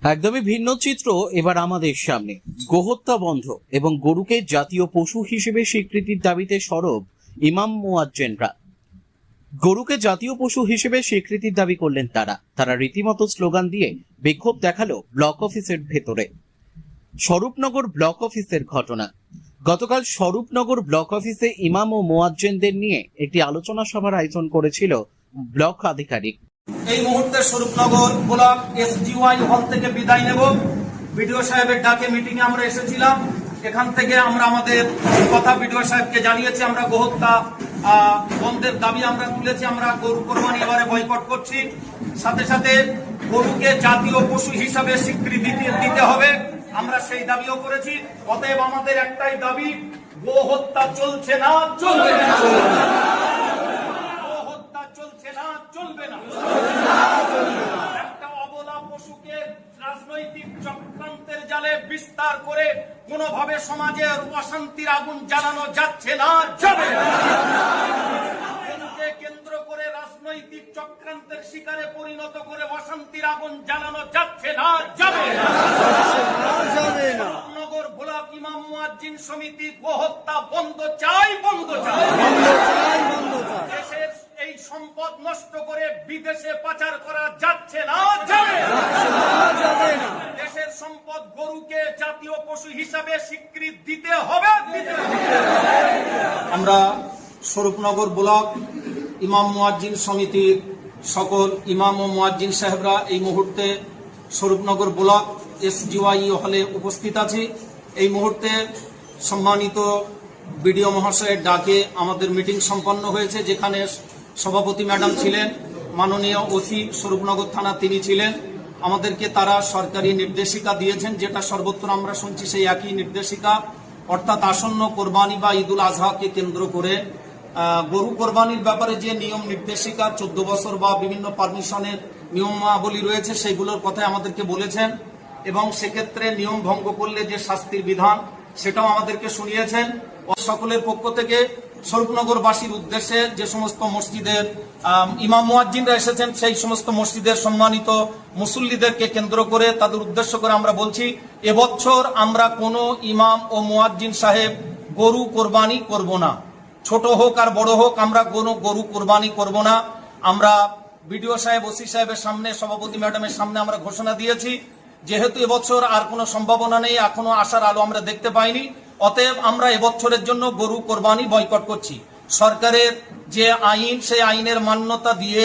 একদমই ভিন্ন চিত্র এবার আমাদের সামনে। গোহত্যা বন্ধ এবং গরুকে জাতীয় পশু হিসেবে স্বীকৃতির দাবিতে সরব ইমাম মুয়াজ্জিনরা। গরুকে জাতীয় পশু হিসেবে স্বীকৃতির দাবি করলেন তারা রীতিমতো স্লোগান দিয়ে বিক্ষোভ দেখালো ব্লক অফিসের ভেতরে। স্বরূপনগর ব্লক অফিসের ঘটনা। গতকাল স্বরূপনগর ব্লক অফিসে ইমাম ও মুয়াজ্জিনদের নিয়ে একটি আলোচনা সভার আয়োজন করেছিল ব্লক আধিকারিক। এই মুহূর্তে স্বরূপনগর ব্লক এসজিওয়াই হল থেকে বিদায় নেব। বিডিও সাহেবের ডাকে মিটিং এ আমরা এসেছিলাম। এখান থেকে আমরা আমাদের কথা বিডিও সাহেবকে জানিয়েছি। আমরা গোহত্যা বন্ধের দাবি আমরা তুলেছি। আমরা গরু কোরবানি এবারে বয়কট করছি। সাথে সাথে গরুকে জাতীয় পশু হিসাবে স্বীকৃতি দিতে হবে, আমরা সেই দাবিও করেছি। অতএব আমাদের একটাই দাবি, গোহত্যা চলছে না, চলবে না। গোহত্যা চলছে না, চলবে না। একটা অবলা পশুকে রাজনৈতিক চক্রান্তের জালে বিস্তার করে কোনোভাবে সমাজের অশান্তির আগুন জ্বালানো যাচ্ছে না, যাবে না। কেন্দ্র করে রাজনৈতিক চক্রান্তের শিকারে পরিণত করে অশান্তির আগুন জ্বালানো যাচ্ছে না, যাবে না। নগর ব্লক ইমাম মুয়াজ্জিন সমিতি গোহত্যা বন্ধ চাই, বন্ধ চাই। দেশের এই সম্পদ নষ্ট করে বিদেশে পাচার করা যাচ্ছে না, যাবে না। দেশের সম্পদ গরুকে জাতীয় পশু হিসাবে স্বীকৃতি দিতে হবে। আমরা স্বরূপনগর ব্লক ইমাম মুয়াজ্জিন সমিতির সকল ইমাম ও মুয়াজ্জিন সাহেবরা এই মুহূর্তে স্বরূপনগর ব্লক এসজিওয়াই হলে উপস্থিত আছি। এই মুহূর্তে সম্মানিত বিডিও মহাশয়ের ডাকে আমাদের মিটিং সম্পন্ন হয়েছে, যেখানে সভাপতি ম্যাডাম ছিলেন, মাননীয় ওসি স্বরূপনগর থানা তিনি ছিলেন। আমাদেরকে তারা সরকারি নির্দেশিকা দিয়েছেন, যেটা সর্বত্র আমরা শুনছি সেই একই নির্দেশিকা, অর্থাৎ আসন্ন কোরবানি বা ঈদুল আজহাকে কেন্দ্র করে গরু কোরবানির ব্যাপারে যে নিয়ম নির্দেশিকা 14 বছর বা বিভিন্ন পারমিশনের নিয়মাবলী রয়েছে সেগুলোর কথা আমাদেরকে বলেছেন, এবং সেক্ষেত্রে নিয়ম ভঙ্গ করলে যে শাস্তির বিধান সেটাও আমাদেরকে শুনিয়েছেন। সকলের পক্ষ থেকে স্বরূপনগরবাসীর উদ্দেশ্যে যে সমস্ত মসজিদের ইমাম মুয়াজ্জিনরা এসেছেন সেই সমস্ত মসজিদের সম্মানিত মুসল্লিদেরকে কেন্দ্র করে তাদের উদ্দেশ্য করে আমরা বলছি, এবছর আমরা কোনো ইমাম ও মুয়াজ্জিন সাহেব গরু কোরবানি করব না। ছোট হোক আর বড় হোক, আমরা কোনো গরু কোরবানি করব না। আমরা বিডিও সাহেব, ওসি সাহেবের সামনে, সভাপতি ম্যাডামের সামনে আমরা ঘোষণা দিয়েছি, যেহেতু এবছর আর কোনো সম্ভাবনা নেই, এখনো আসার আলো আমরা দেখতে পাইনি, অতএব আমরা এবছরের জন্য গরু কোরবানি বয়কট করছি। সরকারের যে আইন, সেই আইনের মান্যতা দিয়ে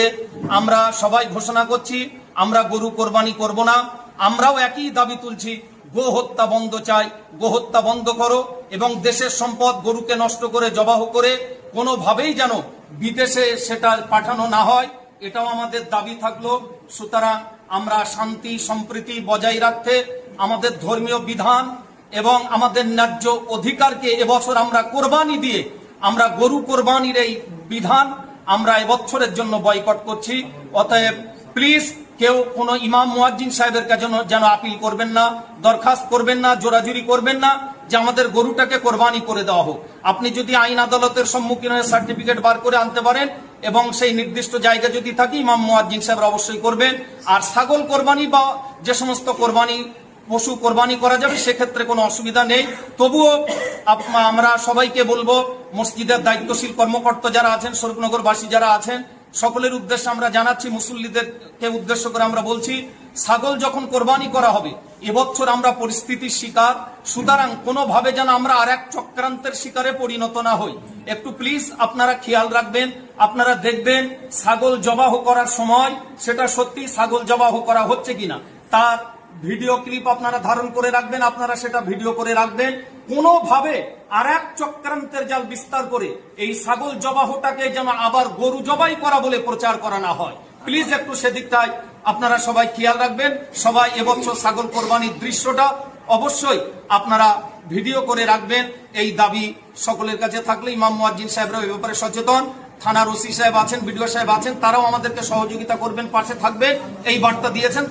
আমরা সবাই ঘোষণা করছি আমরা গরু কোরবানি করব না। আমরাও একই দাবি তুলছি, গোহত্যা বন্ধ চাই, গোহত্যা বন্ধ করো, এবং দেশের সম্পদ গরুকে নষ্ট করে জবাহ করে কোনোভাবেই যেন বিদেশে সেটা পাঠানো না হয়, এটাও আমাদের দাবি থাকলো। সুতরাং আমরা শান্তি সম্প্রীতি বজায় রাখতে আমাদের ধর্মীয় বিধান এবং আমাদের ন্যায্য অধিকারকে এবছর আমরা কোরবানি দিয়ে আমরা গরু কোরবানির এই বিধান আমরা এবছরের জন্য বয়কট করছি। অতএব প্লিজ কেউ কোনো ইমাম মুয়াজ্জিন সাহেবের কাছে যেন আপিল করবেন না, দরখাস্ত করবেন না, জোরাজুরি করবেন না যে আমাদের গরুটাকে কোরবানি করে দেওয়া হোক। আপনি যদি আইন আদালতের সম্মুখীন হয়ে সার্টিফিকেট বার করে আনতে পারেন এবং সেই নির্দিষ্ট জায়গা যদি থাকে, ইমাম মুয়াজ্জিন সাহেব অবশ্যই করবেন। আর ছাগল কোরবানি বা যে সমস্ত কোরবানি পশু কোরবানি করা যাবে সেক্ষেত্রে কোনো অসুবিধা নেই। তবুও আমরা সবাইকে বলবো, মসজিদের দায়িত্বশীল কর্মকর্তা যারা আছেন, স্বরূপনগরবাসী যারা আছেন, সকলের উদ্দেশ্যে আমরা জানাচ্ছি, মুসল্লিদেরকে উদ্দেশ্য করে আমরা বলছি, ছাগল যখন কোরবানি করা হবে এবছর আমরা পরিস্থিতির শিকার, সুতরাং কোনোভাবে যেন আমরা আর এক চক্রান্তের শিকারে পরিণত না হই। একটু প্লিজ আপনারা খেয়াল রাখবেন, আপনারা দেখবেন ছাগল জবাহ করার সময় সেটা সত্যি ছাগল জবাহ করা হচ্ছে কিনা, তার ভিডিও ক্লিপ আপনারা ধারণ করে রাখবেন, আপনারা সেটা ভিডিও করে রাখবেন। কোনোভাবে আর এক চক্রান্তের জাল বিস্তার করে এই ছাগল জবাহটাকে যেন আবার গরু জবাই করা বলে প্রচার করা না হয়। প্লিজ একটু সেদিকটায় আপনারা সবাই খেয়াল রাখবেন। সবাই এবছর ছাগল কোরবানির দৃশ্যটা অবশ্যই আপনারা ভিডিও করে রাখবেন, এই দাবি সকলের কাছে থাকলে। ইমাম মুয়াজ্জিন সাহেবরা এই ব্যাপারে সচেতন, থানার ওসি সাহেব আছেন, বিডিও সাহেব আছেন, তারাও আমাদেরকে সহযোগিতা করবেন, পাশে থাকবেন, এই বার্তা দিয়েছেন।